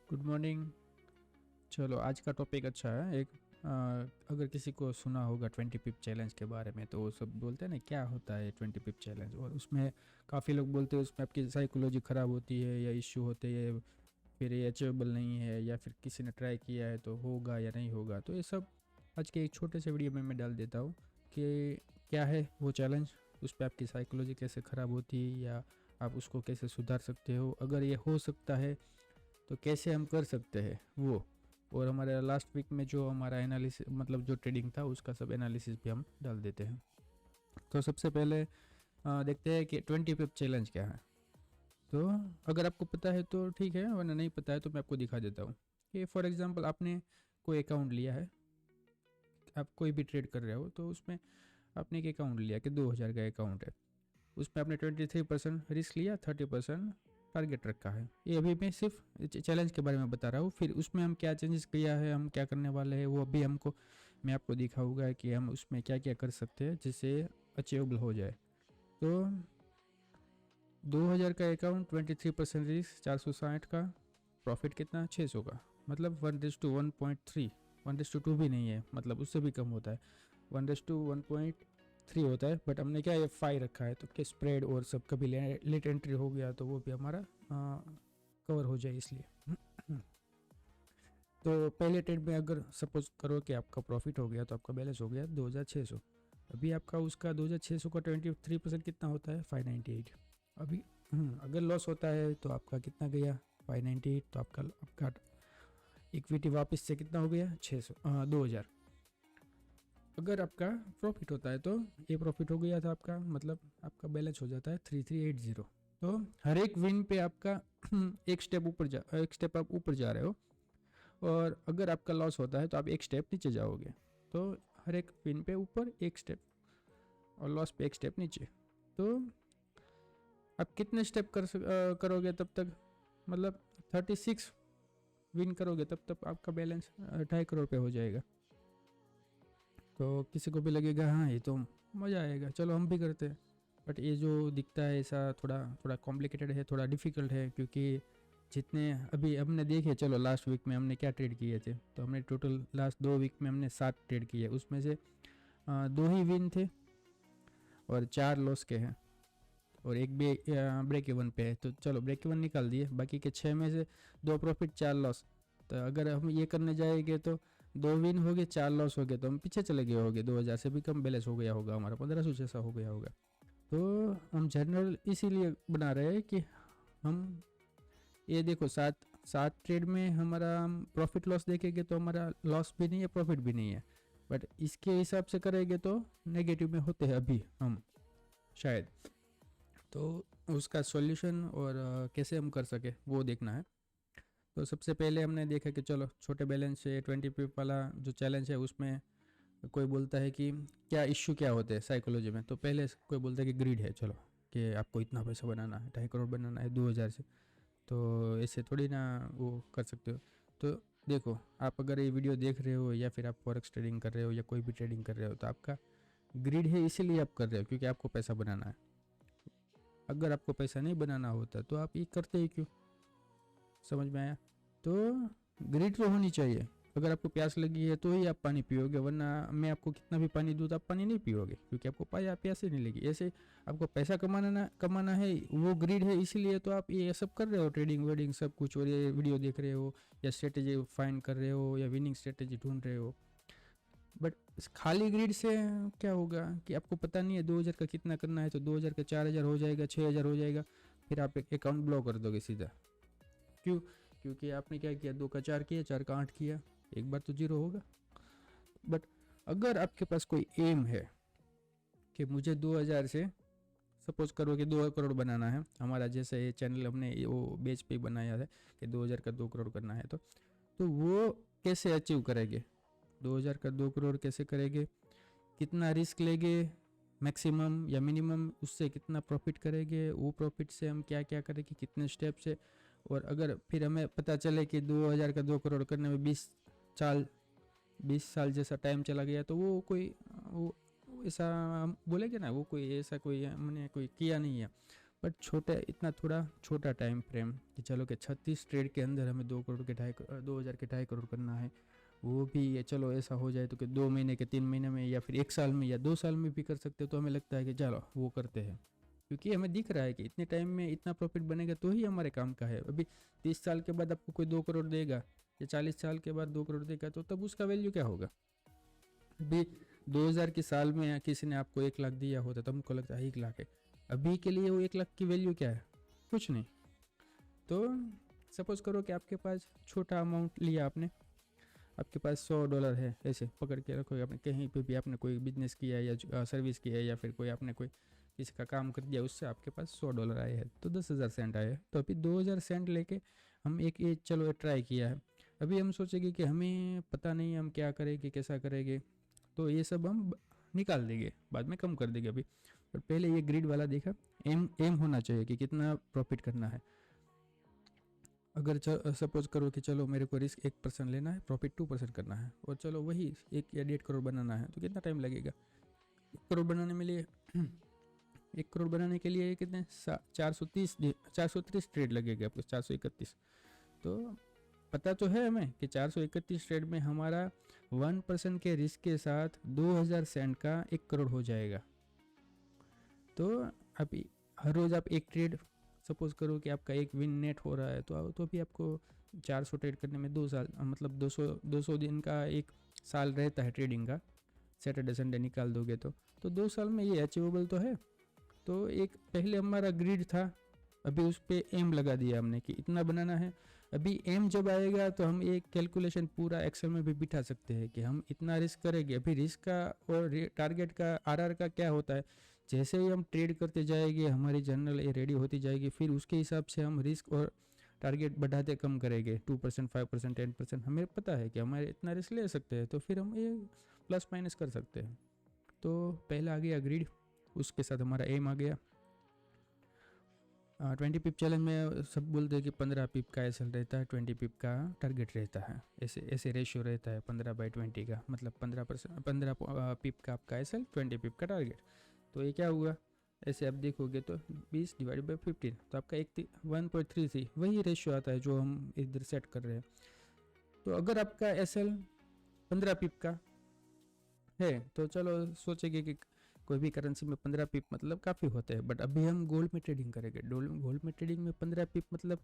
Good morning. चलो आज का टॉपिक अच्छा है। अगर किसी को सुना होगा 20 पिप चैलेंज के बारे में, तो वो सब बोलते हैं ना क्या होता है 20 पिप चैलेंज, और उसमें काफ़ी लोग बोलते हैं उसमें आपकी साइकोलॉजी ख़राब होती है या इश्यू होते हैं, फिर ये अचीवेबल नहीं है, या फिर किसी ने ट्राई किया है तो होगा या नहीं होगा। तो ये सब आज के एक छोटे से वीडियो में मैं डाल देता हूँ कि क्या है वो चैलेंज, उस पर आपकी साइकोलॉजी कैसे ख़राब होती है या आप उसको कैसे सुधार सकते हो, अगर ये हो सकता है तो कैसे हम कर सकते हैं वो। और हमारे लास्ट वीक में जो हमारा एनालिसिस मतलब जो ट्रेडिंग था उसका सब एनालिसिस भी हम डाल देते हैं। तो सबसे पहले देखते हैं कि 20 पिप चैलेंज क्या है। तो अगर आपको पता है तो ठीक है, वरना नहीं पता है तो मैं आपको दिखा देता हूँ कि फॉर एग्जांपल आपने कोई अकाउंट लिया है, आप कोई भी ट्रेड कर रहे हो, तो उसमें आपने एक अकाउंट लिया कि 2000 का अकाउंट है, उसमें आपने 23% रिस्क लिया, 30% टारगेट रखा है। ये अभी मैं सिर्फ चैलेंज के बारे में बता रहा हूँ, फिर उसमें हम क्या चेंजेस किया है, हम क्या करने वाले हैं, वो अभी मैं आपको दिखाऊंगा कि हम उसमें क्या क्या कर सकते हैं जिससे अचीवेबल हो जाए। तो 2000 का अकाउंट, 23% रिस्क, 460 का प्रॉफिट, कितना 600 का, मतलब 1:1.3, 1:2 भी नहीं है, मतलब उससे भी कम होता है, 1:1.3 होता है। बट हमने क्या ये 5 रखा है तो क्या स्प्रेड और सब कभी लेट एंट्री हो गया तो वो भी हमारा कवर हो जाए इसलिए। तो पहले ट्रेड में अगर सपोज करो कि आपका प्रॉफिट हो गया तो आपका बैलेंस हो गया 2600। अभी आपका उसका 2600 का 23% कितना होता है 598। अभी अगर लॉस होता है तो आपका कितना गया 598, तो आपका इक्विटी वापस से कितना हो गया 600 2000। अगर आपका प्रॉफिट होता है तो ये प्रॉफिट हो गया था आपका, मतलब आपका बैलेंस हो जाता है 3380। तो हर एक विन पे आपका एक स्टेप आप ऊपर जा रहे हो, और अगर आपका लॉस होता है तो आप एक स्टेप नीचे जाओगे। तो हर एक विन पे ऊपर एक स्टेप और लॉस पे एक स्टेप नीचे। तो आप कितने स्टेप करोगे तब तक, मतलब 36 विन करोगे तब तक आपका बैलेंस 2.5 करोड़ पे हो जाएगा। तो किसी को भी लगेगा हाँ ये तो मज़ा आएगा, चलो हम भी करते हैं। बट ये जो दिखता है ऐसा थोड़ा थोड़ा कॉम्प्लिकेटेड है, थोड़ा डिफ़िकल्ट है, क्योंकि जितने अभी हमने देखे, चलो लास्ट वीक में हमने क्या ट्रेड किए थे, तो हमने टोटल लास्ट 2 वीक में हमने 7 ट्रेड किए, उसमें से 2 ही विन थे और 4 लॉस के हैं, और एक भी ब्रेक इवन पे है। तो चलो ब्रेक इवन निकाल दिए, बाकी के 6 में से 2 प्रॉफिट 4 लॉस। तो अगर हम ये करने जाएंगे तो 2 विन हो गए 4 लॉस हो गए, तो हम पीछे चले गए होंगे, 2000 से भी कम बैलेंस हो गया होगा हमारा, 1500 जैसा हो गया होगा। तो हम जनरल इसीलिए बना रहे हैं कि हम ये देखो 7 ट्रेड में हमारा प्रॉफिट लॉस देखेंगे तो हमारा लॉस भी नहीं है प्रॉफिट भी नहीं है, बट इसके हिसाब से करेंगे तो नेगेटिव में होते हैं अभी हम शायद। तो उसका सॉल्यूशन और कैसे हम कर सके वो देखना है। तो सबसे पहले हमने देखा कि चलो छोटे बैलेंस से 20 पिप वाला जो चैलेंज है, उसमें कोई बोलता है कि क्या इश्यू क्या होते हैं साइकोलॉजी में। तो पहले कोई बोलता है कि ग्रीड है, चलो कि आपको इतना पैसा बनाना है, 2.5 करोड़ बनाना है 2000 से, तो ऐसे थोड़ी ना वो कर सकते हो। तो देखो आप अगर ये वीडियो देख रहे हो या फिर आप फॉरेक्स ट्रेडिंग कर रहे हो या कोई भी ट्रेडिंग कर रहे हो, तो आपका ग्रीड है इसीलिए आप कर रहे हो क्योंकि आपको पैसा बनाना है। अगर आपको पैसा नहीं बनाना होता तो आप ये करते ही क्यों, समझ में आया। तो ग्रिड तो होनी चाहिए, अगर आपको प्यास लगी है तो ही आप पानी पियोगे, वरना मैं आपको कितना भी पानी दूँ तो आप पानी नहीं पियोगे क्योंकि आपको प्यास ही नहीं लगी। ऐसे आपको पैसा कमाना है, वो ग्रिड है इसीलिए तो आप ये सब कर रहे हो, ट्रेडिंग वेडिंग सब कुछ, और ये वीडियो देख रहे हो या स्ट्रेटेजी फाइंड कर रहे हो या विनिंग स्ट्रेटेजी ढूंढ रहे हो। बट खाली ग्रिड से क्या होगा कि आपको पता नहीं है 2000 का कितना करना है, तो 2000 का 4000 हो जाएगा, 6000 हो जाएगा, फिर आप एक अकाउंट ब्लॉक कर दोगे सीधा। क्यों? क्योंकि आपने क्या किया, 2 का 4 किया, 4 का 8 किया, एक बार तो जीरो होगा। बट अगर आपके पास कोई एम है कि मुझे 2000 से सपोज करो कि 2 करोड़ बनाना है, हमारा जैसे ये चैनल हमने वो बेच पे बनाया है कि 2000 का 2 करोड़ करना है, तो वो कैसे अचीव करेंगे, 2000 का 2 करोड़ कैसे करेंगे, कितना रिस्क लेंगे मैक्सिमम या मिनिमम, उससे कितना प्रॉफिट करेंगे, वो प्रॉफिट से हम क्या क्या करेंगे, कितने स्टेप से। और अगर फिर हमें पता चले कि 2000 का 2 करोड़ करने में 20 साल जैसा टाइम चला गया, तो वो कोई वो ऐसा हम बोलेंगे ना, वो कोई ऐसा कोई हमने कोई किया नहीं है, बट छोटा, इतना थोड़ा छोटा टाइम फ्रेम कि चलो कि 36 ट्रेड के अंदर हमें 2 करोड़ के 2,000 के 2.5 करोड़ करना है, वो भी ये चलो ऐसा हो जाए तो कि 2 महीने के 3 महीने में या फिर 1 साल में या 2 साल में भी कर सकते हो, तो हमें लगता है कि चलो वो करते हैं, क्योंकि हमें दिख रहा है कि इतने टाइम में इतना प्रॉफिट बनेगा तो ही हमारे काम का है। अभी 30 साल के बाद आपको कोई 2 करोड़ देगा या 40 साल के बाद 2 करोड़ देगा, तो तब उसका वैल्यू क्या होगा। अभी 2000 के साल में किसी ने आपको 1 लाख दिया होता तो हमको लगता है 1 लाख है, अभी के लिए वो 1 लाख की वैल्यू क्या है, कुछ नहीं। तो सपोज करो कि आपके पास छोटा अमाउंट लिया आपने, आपके पास $100 है, ऐसे पकड़ के रखो, आपने कहीं पे भी आपने कोई बिजनेस किया या सर्विस किया या फिर कोई आपने कोई किसी का काम कर दिया, उससे आपके पास $100 आए हैं, तो 10,000 सेंट आए हैं। तो अभी 2,000 सेंट लेके हम एक ये चलो ट्राई किया है। अभी हम सोचेंगे कि हमें पता नहीं हम क्या करेंगे कैसा करेंगे, तो ये सब हम निकाल देंगे, बाद में कम कर देंगे अभी। पर पहले ये ग्रिड वाला देखा, एम होना चाहिए कि कितना प्रॉफिट करना है। अगर सपोज करो कि चलो मेरे को रिस्क 1% लेना है, प्रॉफिट 2% करना है, और चलो वही 1 या 1.5 करोड़ बनाना है, तो कितना टाइम लगेगा 1 करोड़ बनाने में लिए 1 करोड़ बनाने के लिए कितने 430 ट्रेड लगेगा आपको, 431। तो पता तो है हमें कि 431 ट्रेड में हमारा 1% के रिस्क के साथ 2,000 सेंट का 1 करोड़ हो जाएगा। तो अभी हर रोज़ आप एक ट्रेड, सपोज करो कि आपका एक विन नेट हो रहा है, तो अभी आपको 400 ट्रेड करने में 2 साल, मतलब 200 दिन का एक साल रहता है ट्रेडिंग का, सैटरडे संडे निकाल दोगे तो 2 साल में ये अचीवेबल तो है। तो एक पहले हमारा ग्रिड था, अभी उस पर एम लगा दिया हमने कि इतना बनाना है। अभी एम जब आएगा तो हम एक कैलकुलेशन पूरा एक्सेल में भी बिठा सकते हैं कि हम इतना रिस्क करेंगे। अभी रिस्क का और टारगेट का आरआर का क्या होता है, जैसे ही हम ट्रेड करते जाएंगे हमारी जर्नल ये रेडी होती जाएगी, फिर उसके हिसाब से हम रिस्क और टारगेट बढ़ाते कम करेंगे, 2%, 5%, 10%। हमें पता है कि हमारे इतना रिस्क ले सकते हैं, तो फिर हम ये प्लस माइनस कर सकते हैं। तो पहला आ गया ग्रिड, उसके साथ हमारा एम आ गया। 20 पिप चैलेंज में सब बोलते हैं कि 15 पिप का एसएल रहता है, 20 पिप का टारगेट रहता है, ऐसे रेशियो रहता है 15/20 का, मतलब 15 पिप का आपका एसएल, 20 पिप का टारगेट। तो ये क्या हुआ, ऐसे आप देखोगे तो 20/15, तो आपका 1.33 वही रेशियो आता है जो हम इधर सेट कर रहे हैं। तो अगर आपका एसएल 15 पिप का है तो चलो सोचेंगे कि कोई भी करेंसी में 15 पिप मतलब काफ़ी होते हैं, बट अभी हम गोल्ड में ट्रेडिंग करेंगे। गोल्ड में ट्रेडिंग में 15 पिप मतलब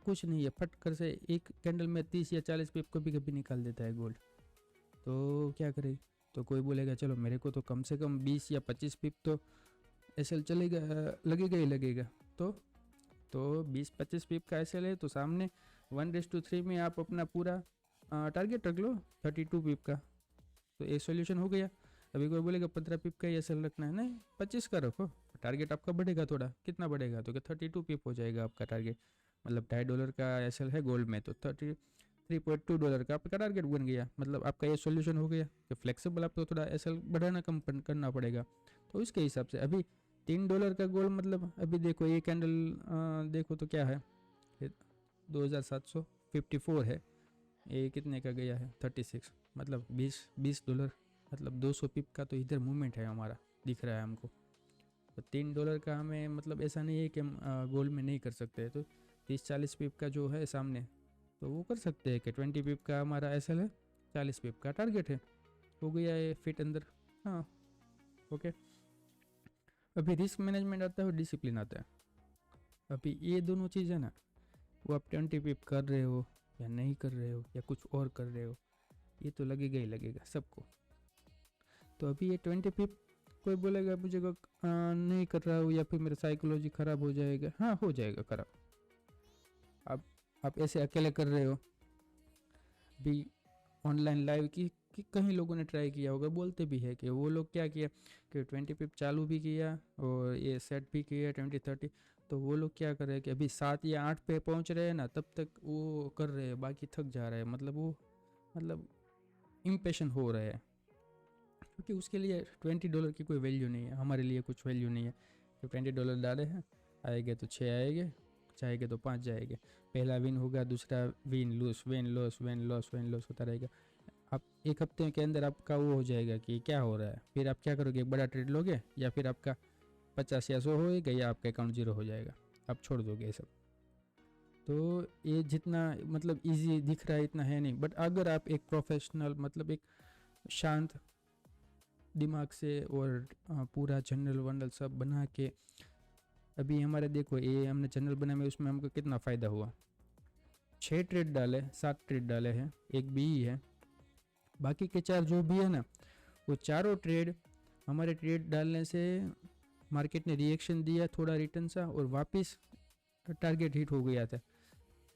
कुछ नहीं है, फट कर से एक कैंडल में 30 या 40 पिप कभी कभी निकाल देता है गोल्ड। तो क्या करें, तो कोई बोलेगा चलो मेरे को तो कम से कम 20 या 25 पिप तो एसएल चलेगा, लगेगा ही लगेगा। तो 20-25 पिप का एसएल है, तो सामने 1:3 में आप अपना पूरा टारगेट रख लो 32 पिप का, तो ये सॉल्यूशन हो गया। अभी कोई बोलेगा 15 पिप का ही एसएल रखना है, नहीं 25 का रखो, टारगेट आपका बढ़ेगा थोड़ा, कितना बढ़ेगा तो 32 पिप हो जाएगा आपका टारगेट, मतलब $2.5 का एसएल है गोल्ड में, तो $3.2 का आपका टारगेट बन गया। मतलब आपका ये सॉल्यूशन हो गया कि फ्लेक्सिबल आपको थोड़ा एसएल बढ़ाना कम करना पड़ेगा। तो इसके हिसाब से अभी $3 का गोल्ड, मतलब अभी देखो ये कैंडल देखो तो क्या है, 2754 है, ये कितने का गया है 36, मतलब $20, मतलब 200 पिप का तो इधर मूवमेंट है हमारा, दिख रहा है हमको। तो $3 का हमें मतलब ऐसा नहीं है कि हम गोल्ड में नहीं कर सकते, तो 30-40 पिप का जो है सामने तो वो कर सकते हैं कि 20 पिप का हमारा एसएल है, 40 पिप का टारगेट है, हो गया है फिट अंदर। हाँ ओके। अभी रिस्क मैनेजमेंट आता है और डिसिप्लिन आता है। अभी ये दोनों चीज़ है ना, वो आप 20 पिप कर रहे हो या नहीं कर रहे हो या कुछ और कर रहे हो, ये तो लगेगा ही लगेगा सबको। तो अभी ये 20 पिप कोई बोलेगा मुझे नहीं कर रहा हूँ या फिर मेरा साइकोलॉजी ख़राब हो जाएगा, हाँ हो जाएगा ख़राब। आप ऐसे अकेले कर रहे हो, भी ऑनलाइन लाइव कि कहीं लोगों ने ट्राई किया होगा, बोलते भी है कि वो लोग क्या किया कि 20 पिप चालू भी किया और ये सेट भी किया 20-30, तो वो लोग क्या कर रहे हैं कि अभी 7 या 8 पे पहुंच रहे हैं ना, तब तक वो कर रहे हैं, बाकी थक जा रहे हैं, मतलब वो मतलब इम्पेशेंट हो रहे हैं, क्योंकि उसके लिए $20 की कोई वैल्यू नहीं है, हमारे लिए कुछ वैल्यू नहीं है। तो $20 डाले हैं, आएंगे तो 6 आएंगे, जाएंगे तो 5 जाएंगे, पहला विन होगा, दूसरा win loss win loss win loss win loss होता रहेगा। आप एक हफ्ते के अंदर आपका वो हो जाएगा कि क्या हो रहा है, फिर आप क्या करोगे, एक बड़ा ट्रेड लोगे या फिर आपका 50 या 100 होएगा या आपका अकाउंट ज़ीरो हो जाएगा, आप छोड़ दोगे ये सब। तो ये जितना मतलब इजी दिख रहा है इतना है नहीं, बट अगर आप एक प्रोफेशनल मतलब एक शांत दिमाग से और पूरा जनरल वनरल सब बना के, अभी हमारे देखो ये हमने जनरल बना में उसमें हमको कितना फ़ायदा हुआ, 6 ट्रेड डाले, 7 ट्रेड डाले हैं, एक बी है, बाकी के 4 जो भी है ना वो चारों ट्रेड हमारे ट्रेड डालने से मार्केट ने रिएक्शन दिया थोड़ा रिटर्न सा और वापस टारगेट हिट हो गया था।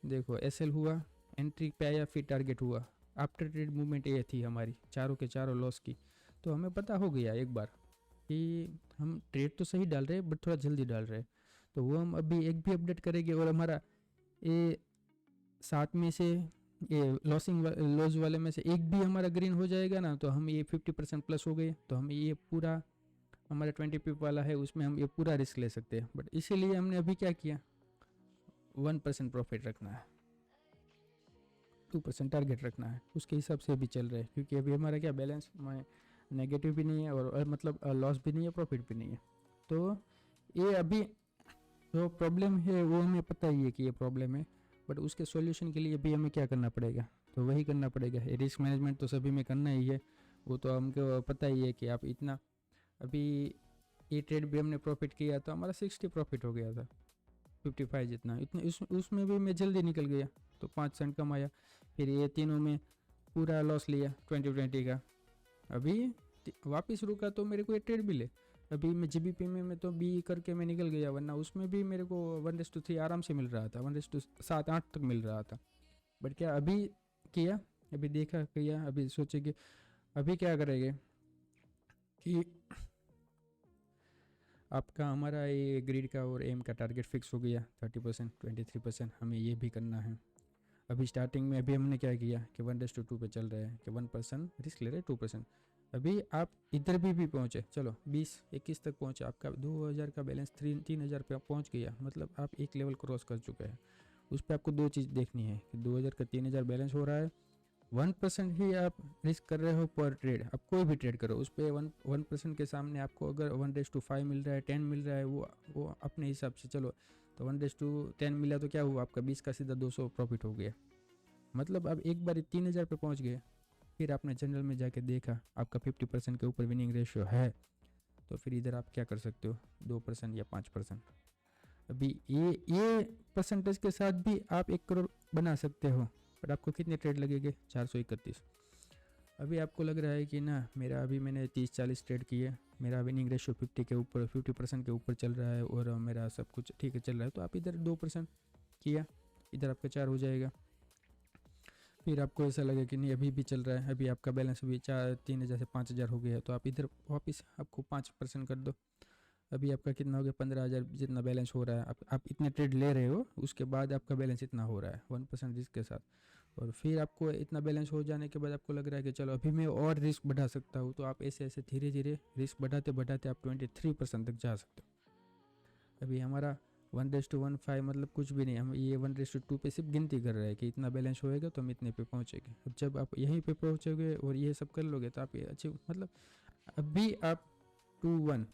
देखो एसएल हुआ, एंट्री पे आया, फिर टारगेट हुआ, आफ्टर ट्रेड मूवमेंट ये थी हमारी चारों के चारों लॉस की। तो हमें पता हो गया एक बार कि हम ट्रेड तो सही डाल रहे हैं बट थोड़ा जल्दी डाल रहे हैं, तो वो हम अभी एक भी अपडेट करेंगे और हमारा ये 7 में से ये लॉस वाले में से एक भी हमारा ग्रीन हो जाएगा ना, तो हम ये 50% प्लस हो गए, तो हम ये पूरा हमारा 20 पिप वाला है उसमें हम ये पूरा रिस्क ले सकते हैं। बट इसीलिए हमने अभी क्या किया, 1% प्रॉफिट रखना है, 2% टारगेट रखना है, उसके हिसाब से भी चल रहा है, क्योंकि अभी हमारा क्या बैलेंस में नेगेटिव भी नहीं है और मतलब लॉस भी नहीं है, प्रॉफिट भी नहीं है। तो ये अभी जो प्रॉब्लम है वो हमें पता ही है कि ये प्रॉब्लम है, बट उसके सॉल्यूशन के लिए भी हमें क्या करना पड़ेगा, तो वही करना पड़ेगा। रिस्क मैनेजमेंट तो सभी में करना ही है, वो तो हमको पता ही है कि आप इतना, अभी ये ट्रेड भी हमने प्रॉफिट किया तो हमारा 60 प्रॉफिट हो गया था, 55 जितना, इतने उसमें भी मैं जल्दी निकल गया तो 5 सेंट कमाया। फिर ये तीनों में पूरा लॉस लिया 2020 का, अभी वापस रुका तो मेरे को ये ट्रेड मिले। अभी मैं जीबीपी में तो बी करके मैं निकल गया, वरना उसमें भी मेरे को 1:3 आराम से मिल रहा था, 1:7-8 तक मिल रहा था। बट क्या अभी किया, अभी देखा किया, अभी सोचे कि अभी क्या करेंगे कि आपका हमारा ये ग्रिड का और एम का टारगेट फिक्स हो गया 30%, 23%, हमें ये भी करना है। अभी स्टार्टिंग में अभी हमने क्या किया कि 1:2 पे चल रहा है कि 1% रिस्क ले रहे हैं, 2%। अभी आप इधर भी पहुँचे, चलो 20-21 तक पहुँचे, आपका 2000 का बैलेंस 3000 पे पहुँच गया, मतलब आप एक लेवल क्रॉस कर चुके हैं। उस पर आपको 2 चीज़ देखनी है कि 2000 का 3000 बैलेंस हो रहा है, 1% ही आप रिस्क कर रहे हो पर ट्रेड, आप कोई भी ट्रेड करो उस पर 1% के सामने आपको अगर 1:5 मिल रहा है, 10 मिल रहा है, वो अपने हिसाब से चलो, तो 1:10 मिला तो क्या हुआ, आपका 20 का सीधा 200 प्रॉफिट हो गया। मतलब अब एक बार 3000 पे पहुंच गए, फिर आपने जनरल में जाके देखा आपका 50% के ऊपर विनिंग रेशियो है, तो फिर इधर आप क्या कर सकते हो, 2% या 5%। अभी ये परसेंटेज के साथ भी आप 1 करोड़ बना सकते हो, पर आपको कितने ट्रेड लगेंगे, 431। अभी आपको लग रहा है कि ना मेरा अभी मैंने 30-40 ट्रेड किए, मेरा विनिंग रेशियो 50% के ऊपर चल रहा है और मेरा सब कुछ ठीक है चल रहा है, तो आप इधर 2% किया, इधर आपका 4 हो जाएगा। फिर आपको ऐसा लगे कि नहीं अभी भी चल रहा है, अभी आपका बैलेंस अभी 3,000 से 5,000 हो गया, तो आप इधर वापस आपको 5% कर दो, अभी आपका कितना हो गया, 15,000 जितना बैलेंस हो रहा है। आप इतने ट्रेड ले रहे हो, उसके बाद आपका बैलेंस इतना हो रहा है 1% रिस्क के साथ, और फिर आपको इतना बैलेंस हो जाने के बाद आपको लग रहा है कि चलो अभी मैं और रिस्क बढ़ा सकता हूँ, तो आप ऐसे ऐसे धीरे धीरे रिस्क बढ़ाते बढ़ाते आप 23% तक जा सकते हो। अभी हमारा 1:15 मतलब कुछ भी नहीं, हम ये 1:2 पे सिर्फ गिनती कर रहे हैं कि इतना बैलेंस होएगा तो हम इतने पे पहुँचेंगे। अब जब आप यहीं पे पहुँचोगे और ये सब कर लोगे तो आप ये अच्छे, मतलब अभी आप 2:1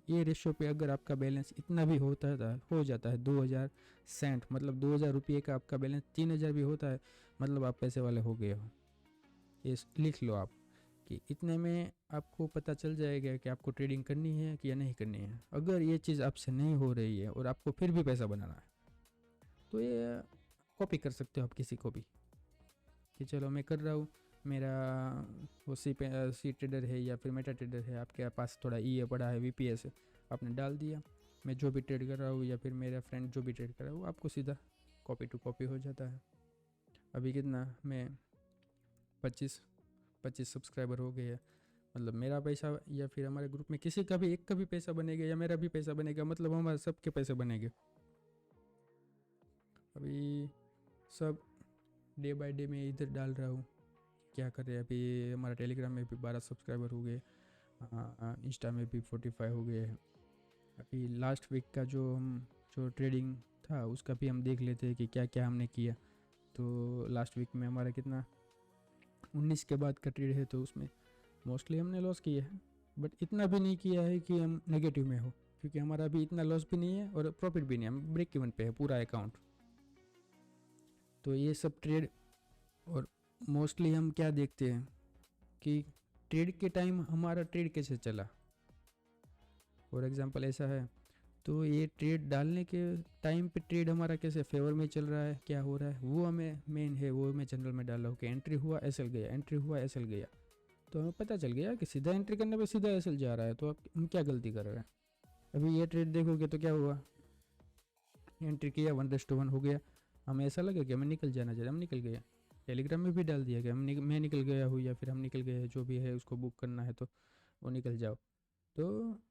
ये रेशो पे अगर आपका बैलेंस इतना भी होता था, हो जाता है 2000 सेंट, मतलब 2000 रुपये का आपका बैलेंस 3000 भी होता है, मतलब आप पैसे वाले हो गए हो। ये लिख लो आप कि इतने में आपको पता चल जाएगा कि आपको ट्रेडिंग करनी है कि या नहीं करनी है। अगर ये चीज़ आपसे नहीं हो रही है और आपको फिर भी पैसा बनाना है, तो ये कॉपी कर सकते हो आप किसी को भी कि चलो मैं कर रहा हूँ, मेरा वो सी ट्रेडर है या फिर मेटा ट्रेडर है, आपके पास थोड़ा ई ए पड़ा है, VPS है, आपने डाल दिया, मैं जो भी ट्रेड कर रहा हूँ या फिर मेरा फ्रेंड जो भी ट्रेड कर रहा है वो आपको सीधा कॉपी टू कॉपी हो जाता है। अभी कितना मैं 25 सब्सक्राइबर हो गए हैं, मतलब मेरा पैसा या फिर हमारे ग्रुप में किसी का भी एक का भी पैसा बनेगा या मेरा भी पैसा बनेगा, मतलब हमारे सबके पैसे बनेंगे। अभी सब डे बाय डे मैं इधर डाल रहा हूँ, क्या कर रहे हैं। अभी हमारा टेलीग्राम में भी 12 सब्सक्राइबर हो गए, इंस्टा में भी 45 हो गए। अभी लास्ट वीक का जो ट्रेडिंग था उसका भी हम देख लेते हैं कि क्या क्या हमने किया। तो लास्ट वीक में हमारा कितना 19 के बाद का ट्रेड है, तो उसमें मोस्टली हमने लॉस किया है, बट इतना भी नहीं किया है कि हम नेगेटिव में हो। क्योंकि हमारा अभी इतना लॉस भी नहीं है और प्रॉफिट भी नहीं है, हम ब्रेक इवन पे है पूरा अकाउंट। तो ये सब ट्रेड, और मोस्टली हम क्या देखते हैं कि ट्रेड के टाइम हमारा ट्रेड कैसे चला। फॉर एग्जांपल ऐसा है, तो ये ट्रेड डालने के टाइम पे ट्रेड हमारा कैसे फेवर में चल रहा है, क्या हो रहा है, वो हमें मेन है, वो मैं जनरल में डाला हूँ कि एंट्री हुआ एसएल गया, एंट्री हुआ एसएल गया। तो हमें पता चल गया कि सीधा एंट्री करने पे सीधा एसएल जा रहा है, तो हम क्या गलती कर रहे हैं। अभी ये ट्रेड देखोगे तो क्या हुआ, एंट्री किया 1:1 हो गया, हमें ऐसा लगा कि हमें निकल जाना चाहिए, हम निकल गए। टेलीग्राम में भी डाल दिया कि मैं निकल गया हूँ या फिर हम निकल गए, जो भी है उसको बुक करना है तो वो निकल जाओ। तो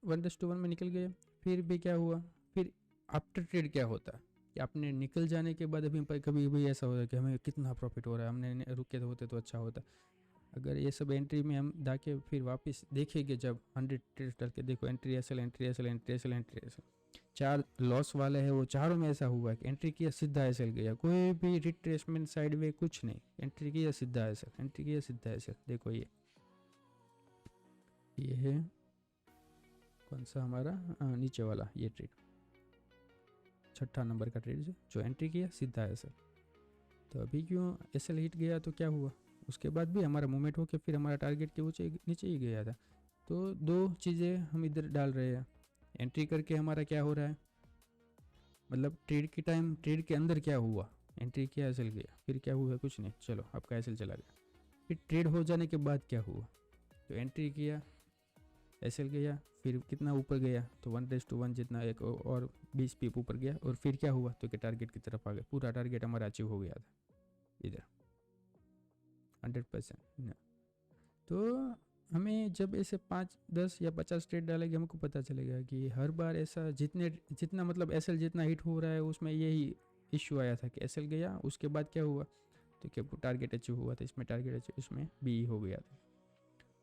1:1 में निकल गए। फिर भी क्या हुआ, फिर आफ्टर ट्रेड क्या होता है कि आपने निकल जाने के बाद अभी कभी भी ऐसा होता है कि हमें कितना प्रॉफिट हो रहा है, हमने रुके होते तो अच्छा होता। अगर ये सब एंट्री में हम जाके फिर वापस देखेंगे, जब 100 ट्रेड डाल के देखो, entry SL entry SL entry SL entry SL, 4 loss वाले हैं, वो चारों में ऐसा हुआ कि एंट्री किया सीधा एसएल गया, कोई भी रिट्रेसमेंट साइड वे कुछ नहीं, एंट्री किया सीधा एसएल, एंट्री किया सीधा एसएल। देखो ये है कौन सा हमारा नीचे वाला ये ट्रेड, 6ठा नंबर का ट्रेड जो एंट्री किया सीधा एसएल। तो अभी क्यों एसएल हिट गया तो क्या हुआ, उसके बाद भी हमारा मूवमेंट होकर फिर हमारा टारगेट के नीचे ही गया था। तो दो चीज़ें हम इधर डाल रहे हैं, एंट्री करके हमारा क्या हो रहा है, मतलब ट्रेड के टाइम ट्रेड के अंदर क्या हुआ, एंट्री किया एसएल गया, फिर क्या हुआ कुछ नहीं, चलो आपका एसएल चला गया। फिर ट्रेड हो जाने के बाद क्या हुआ, तो एंट्री किया एसएल गया, फिर कितना ऊपर गया, तो 1:1 जितना एक और 20 पीप ऊपर गया, और फिर क्या हुआ तो कि टारगेट की तरफ आ गया, पूरा टारगेट हमारा अचीव हो गया था इधर 100%। तो हमें जब ऐसे 5, 10 या 50 ट्रेड डालेंगे, हमको पता चलेगा कि हर बार ऐसा जितना मतलब एसएल जितना हिट हो रहा है उसमें यही इश्यू आया था कि एसएल गया, उसके बाद क्या हुआ तो क्या टारगेट अचीव हुआ था, इसमें टारगेट अचीव, इसमें बी हो गया था।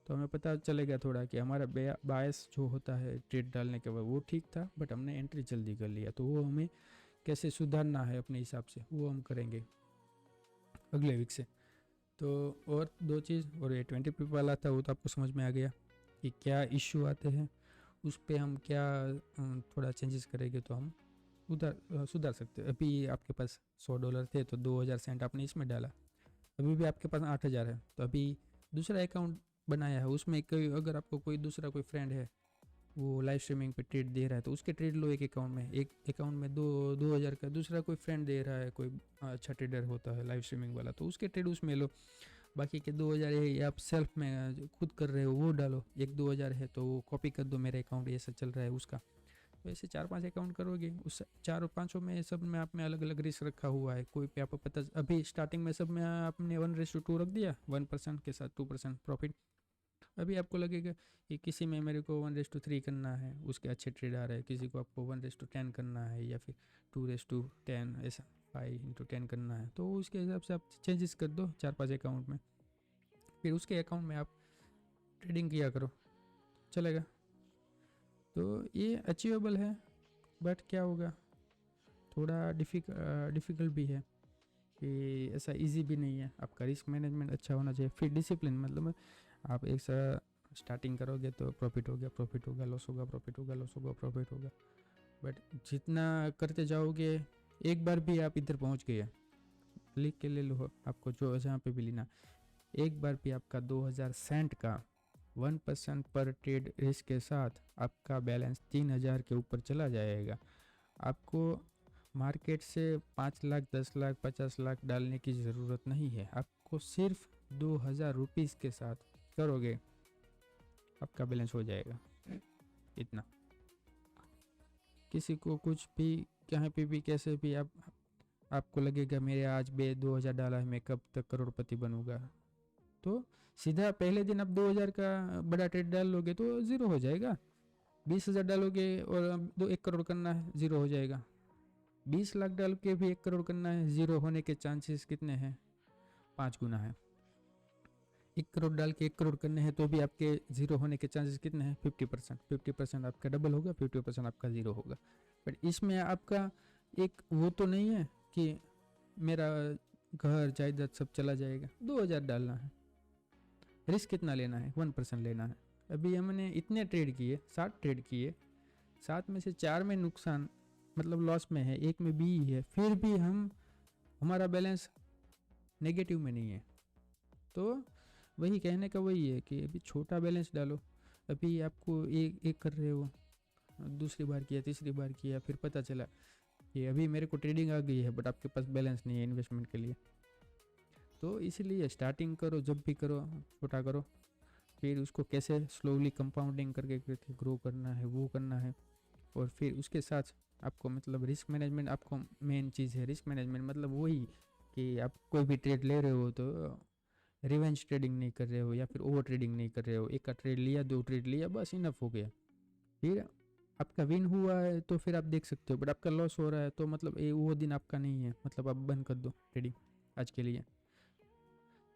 तो हमें पता चलेगा थोड़ा कि हमारा बायस जो होता है ट्रेड डालने के बाद वो ठीक था, बट हमने एंट्री जल्दी कर लिया, तो वो हमें कैसे सुधारना है अपने हिसाब से, वो हम करेंगे अगले वीक से। तो और दो चीज़, और ये 20 पीप वाला था वो तो आपको समझ में आ गया कि क्या इश्यू आते हैं, उस पर हम क्या थोड़ा चेंजेस करेंगे तो हम सुधार सकते हैं। अभी आपके पास $100 थे तो 2000 सेंट आपने इसमें डाला, अभी भी आपके पास 8000 है, तो अभी दूसरा अकाउंट बनाया है, उसमें कोई अगर आपको कोई दूसरा कोई फ्रेंड है वो लाइव स्ट्रीमिंग पे ट्रेड दे रहा है तो उसके ट्रेड लो एक अकाउंट में, एक अकाउंट में 2000 का दूसरा कोई फ्रेंड दे रहा है, कोई अच्छा ट्रेडर होता है लाइव स्ट्रीमिंग वाला, तो उसके ट्रेड उसमें लो, बाकी के 2000 है आप सेल्फ में जो खुद कर रहे हो वो डालो, एक 2000 है तो वो कॉपी कर दो, मेरा अकाउंट ये सब चल रहा है उसका। तो ऐसे 4-5 अकाउंट करोगे, उस 4-5 में सब में आप में अलग अलग रिस्क रखा हुआ है, कोई पे आपको पता, अभी स्टार्टिंग में सब में आपने 1:2 रख दिया 1% के साथ 2% प्रॉफिट। अभी आपको लगेगा कि किसी में मेरे को 1:3 करना है, उसके अच्छे ट्रेड आ रहे हैं, किसी को आपको 1:10 करना है या फिर 2:10 ऐसा 5x10 करना है, तो उसके हिसाब से आप चेंजेस कर दो 4-5 अकाउंट में, फिर उसके अकाउंट में आप ट्रेडिंग किया करो, चलेगा। तो ये अचीवेबल है, बट क्या होगा थोड़ा डिफ़िकल्ट भी है कि ऐसा इजी भी नहीं है, आपका रिस्क मैनेजमेंट अच्छा होना चाहिए, फिर डिसिप्लिन, मतलब आप एक साथ स्टार्टिंग करोगे तो प्रॉफिट हो गया, प्रॉफिट होगा, लॉस होगा, प्रॉफिट होगा, लॉस होगा, प्रॉफिट होगा, बट जितना करते जाओगे एक बार भी आप इधर पहुंच गए, लिख के ले लो आपको जो जहाँ पे भी लेना, एक बार भी आपका 2000 सेंट का 1% पर ट्रेड रिस्क के साथ आपका बैलेंस 3000 के ऊपर चला जाएगा। आपको मार्केट से 5 लाख 10 लाख 50 लाख डालने की ज़रूरत नहीं है, आपको सिर्फ 2000 रुपीज़ के साथ करोगे आपका बैलेंस हो जाएगा इतना। किसी को कुछ भी कहीं पे भी कैसे भी आपको लगेगा मेरे आज 2000 डाला है, मैं कब तक करोड़पति बनूंगा, तो सीधा पहले दिन आप 2000 का बड़ा ट्रेड डाल लोगे तो ज़ीरो हो जाएगा, 20,000 डालोगे और 1 करोड़ करना है ज़ीरो हो जाएगा, 20 लाख डाल के भी 1 करोड़ करना है, ज़ीरो होने के चांसेस कितने हैं, 5 गुना है। 1 करोड़ डाल के 1 करोड़ करने हैं तो भी आपके ज़ीरो होने के चांसेस कितने हैं, 50% आपका डबल होगा, 50% आपका ज़ीरो होगा। बट इसमें आपका एक वो तो नहीं है कि मेरा घर जायदाद सब चला जाएगा, 2000 डालना है, रिस्क कितना लेना है, 1% लेना है। अभी हमने इतने ट्रेड किए, 60 ट्रेड किए, 7 में से 4 में नुकसान मतलब लॉस में है, 1 में बी है, फिर भी हमारा बैलेंस नेगेटिव में नहीं है। तो वही कहने का वही है कि अभी छोटा बैलेंस डालो। अभी आपको एक कर रहे हो, दूसरी बार किया, तीसरी बार किया, फिर पता चला कि अभी मेरे को ट्रेडिंग आ गई है बट आपके पास बैलेंस नहीं है इन्वेस्टमेंट के लिए। तो इसीलिए स्टार्टिंग करो, जब भी करो छोटा करो, फिर उसको कैसे स्लोली कंपाउंडिंग करके ग्रो करना है वो करना है। और फिर उसके साथ आपको मतलब रिस्क मैनेजमेंट, आपको मेन चीज़ है रिस्क मैनेजमेंट। मतलब वही कि आप कोई भी ट्रेड ले रहे हो तो रिवेंज ट्रेडिंग नहीं कर रहे हो या फिर ओवर ट्रेडिंग नहीं कर रहे हो। एक का ट्रेड लिया, 2 ट्रेड लिया, बस इनफ हो गया। फिर आपका विन हुआ है तो फिर आप देख सकते हो, बट आपका लॉस हो रहा है तो मतलब वो दिन आपका नहीं है, मतलब आप बंद कर दो ट्रेडिंग आज के लिए।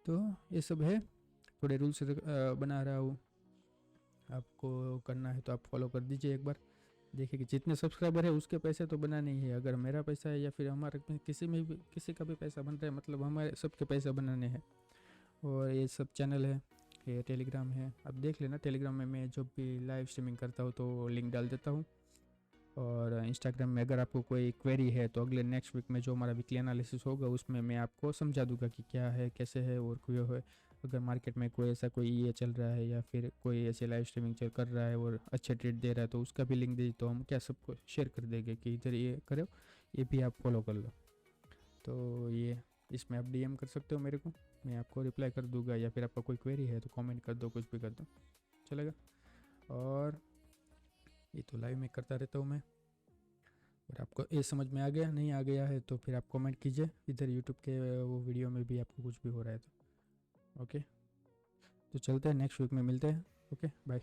तो ये सब है, थोड़े रूल्स बना रहा हूँ, आपको करना है तो आप फॉलो कर दीजिए एक बार। देखिए कि जितने सब्सक्राइबर है उसके पैसे तो बनाने ही है। अगर मेरा पैसा है या फिर हमारे किसी में भी किसी का भी पैसा बन रहा है, मतलब हमारे सबके पैसे बनाने हैं। और ये सब चैनल है, ये टेलीग्राम है, आप देख लेना। टेलीग्राम में मैं जब भी लाइव स्ट्रीमिंग करता हूँ तो लिंक डाल देता हूँ। और इंस्टाग्राम में अगर आपको कोई क्वेरी है तो अगले नेक्स्ट वीक में जो हमारा वीकली एनालिसिस होगा उसमें मैं आपको समझा दूंगा कि क्या है, कैसे है और क्यों है। अगर मार्केट में कोई ऐसा कोई ये चल रहा है या फिर कोई ऐसे लाइव स्ट्रीमिंग चल कर रहा है और अच्छे ट्रेड दे रहा है तो उसका भी लिंक दे तो हम क्या सबको शेयर कर देंगे कि इधर ये करो, ये भी आप फॉलो कर लो। तो ये इसमें आप डीएम कर सकते हो मेरे को, मैं आपको रिप्लाई कर दूंगा। या फिर आपका कोई क्वेरी है तो कमेंट कर दो, कुछ भी कर दो, चलेगा। और ये तो लाइव में करता रहता हूँ मैं। और आपको ये समझ में आ गया, नहीं आ गया है तो फिर आप कमेंट कीजिए इधर यूट्यूब के वो वीडियो में भी आपको कुछ भी हो रहा है तो। ओके, तो चलते हैं, नेक्स्ट वीक में मिलते हैं। Okay, bye.